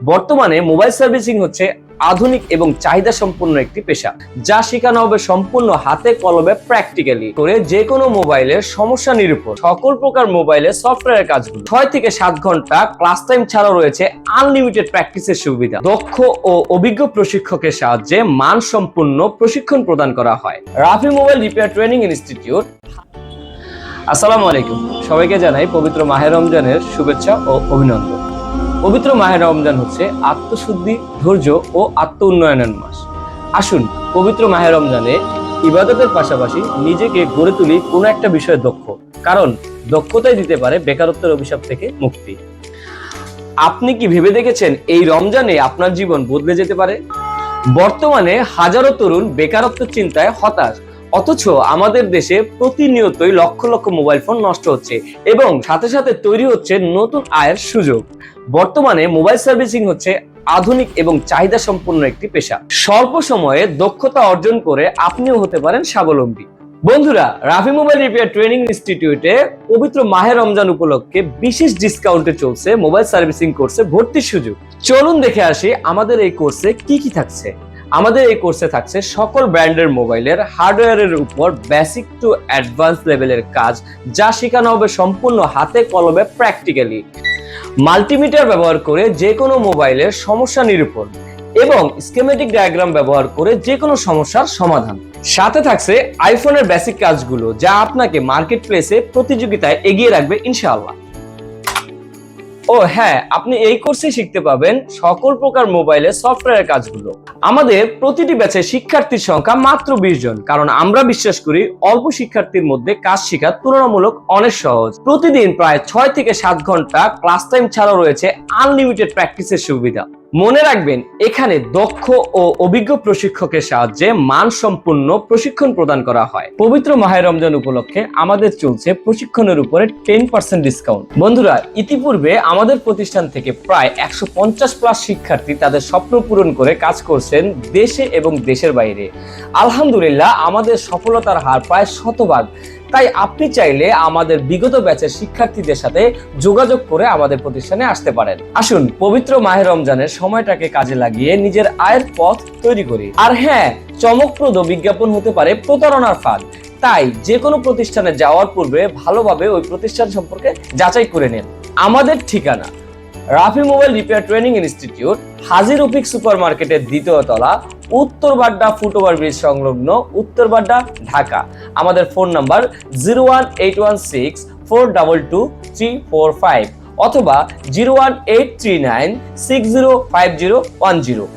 বর্তমানে mobile servicing হচ্ছে আধুনিক এবং চাহিদা সম্পন্ন একটি পেশা, যা শেখানো হবে সম্পূর্ণ হাতে কলমে প্র্যাকটিক্যালি করে যে কোনো মোবাইলের সমস্যা নিরূপণ। সকল প্রকার মোবাইলের সফটওয়্যারের কাজগুলো 6 থেকে 7 ঘন্টা ক্লাস টাইম ছাড়াও রয়েছে আনলিমিটেড প্র্যাকটিসের সুবিধা। দক্ষ ও অভিজ্ঞ প্রশিক্ষকের সাহায্যে মানসম্পন্ন প্রশিক্ষণ প্রদান করা হয়। Rafi mobile repair training institute. আসসালামু আলাইকুম, সবাইকে জানাই পবিত্র মাহে রমজানের শুভেচ্ছা ও অভিনন্দন। পবিত্র মাহে রমজান হচ্ছে আত্মশুদ্ধি, ধৈর্য ও আত্ম উন্নয়নের মাস। আসুন পবিত্র মাহে রমজানে ইবাদতের পাশাপাশি নিজেকে গড়ে তুলি কোনো একটা বিষয়ে দক্ষ, কারণ দক্ষতাই দিতে পারে বেকারত্বের অভিশাপ থেকে মুক্তি। আপনি কি ভেবে দেখেছেন এই রমজানে আপনার জীবন বদলে যেতে পারে? বর্তমানে হাজারো তরুণ বেকারত্বের চিন্তায় হতাশ, অথচ আমাদের দেশে প্রতিনিয়তই লক্ষ লক্ষ মোবাইল ফোন নষ্ট হচ্ছে এবং সাথে সাথে তৈরি হচ্ছে নতুন আয়ের সুযোগ। বর্তমানে মোবাইল সার্ভিসিং হচ্ছে আধুনিক এবং চাহিদা সম্পন্ন একটি পেশা। স্বল্প সময়ে দক্ষতা অর্জন করে আপনিও হতে পারেন স্বাবলম্বী। বন্ধুরা, রাফি মোবাইল রিপেয়ার ট্রেনিং ইনস্টিটিউটে পবিত্র মাহে রমজান উপলক্ষে বিশেষ ডিসকাউন্টে চলছে মোবাইল সার্ভিসিং কোর্সে ভর্তির সুযোগ। চলুন দেখে আসি আমাদের এই কোর্সে কি কি থাকছে। আমাদের এই কোর্সে থাকছে সকল ব্র্যান্ডের মোবাইলের হার্ডওয়্যারের উপর বেসিক টু অ্যাডভান্স লেভেলের কাজ, যা শেখানো হবে সম্পূর্ণ হাতে কলমে প্র্যাকটিক্যালি। মাল্টিমিটার ব্যবহার করে যে কোনো মোবাইলের সমস্যা নিরূপণ এবং স্কিমেটিক ডায়াগ্রাম ব্যবহার করে যে কোনো সমস্যার সমাধান। সাথে থাকছে আইফোনের বেসিক কাজগুলো, যা আপনাকে মার্কেট প্লেসে প্রতিযোগিতায় এগিয়ে রাখবে ইনশাআল্লাহ। ও হ্যাঁ, আপনি এই কোর্সে শিখতে পাবেন সকল প্রকার মোবাইলের সফটওয়্যারের কাজগুলো। আমাদের প্রতিটি ব্যাচে শিক্ষার্থীর সংখ্যা মাত্র 20 জন, কারণ আমরা বিশ্বাস করি অল্প শিক্ষার্থীর মধ্যে কাজ শেখা তুলনামূলক অনেক সহজ। প্রতিদিন প্রায় 6 থেকে 7 ঘন্টা ক্লাস টাইম ছাড়াও রয়েছে আনলিমিটেড প্র্যাকটিসের সুবিধা। মনে রাখবেন, এখানে দক্ষ ও অভিজ্ঞ প্রশিক্ষকের সাহায্যে মানসম্পন্ন প্রশিক্ষণ প্রদান করা হয়। পবিত্র মাহে রমজান উপলক্ষে আমাদের চলছে প্রশিক্ষণের উপরে 10% ডিসকাউন্ট। বন্ধুরা, ইতিপূর্বে আমাদের প্রতিষ্ঠান থেকে প্রায় 150+ শিক্ষার্থী তাদের স্বপ্ন পূরণ করে কাজ করছেন দেশে এবং দেশের বাইরে। আলহামদুলিল্লাহ, আমাদের সফলতার হার প্রায় 100%। তাই আপনি চাইলে আমাদের বিগত ব্যাচের শিক্ষার্থীদের সাথে যোগাযোগ করে আমাদের প্রতিষ্ঠানে আসতে পারেন। আসুন পবিত্র মাহে রমজানের সময়টাকে কাজে লাগিয়ে নিজের আয়ের পথ তৈরি করি। আর হ্যাঁ, চমকপ্রদ বিজ্ঞাপন হতে পারে প্রতারণার ফাঁদ, তাই যে কোনো প্রতিষ্ঠানে যাওয়ার পূর্বে ভালোভাবে ওই প্রতিষ্ঠান সম্পর্কে যাচাই করে নিন। আমাদের ঠিকানা Rafi mobile repair training institute, Haji Rafiq super মার্কেটের 2য় তলা, উত্তর বাড্ডা ফুটওভার ব্রিজ সংলগ্ন, উত্তর বাড্ডা, ঢাকা। আমাদের ফোন নাম্বার 01816422345 অথবা 01839605010।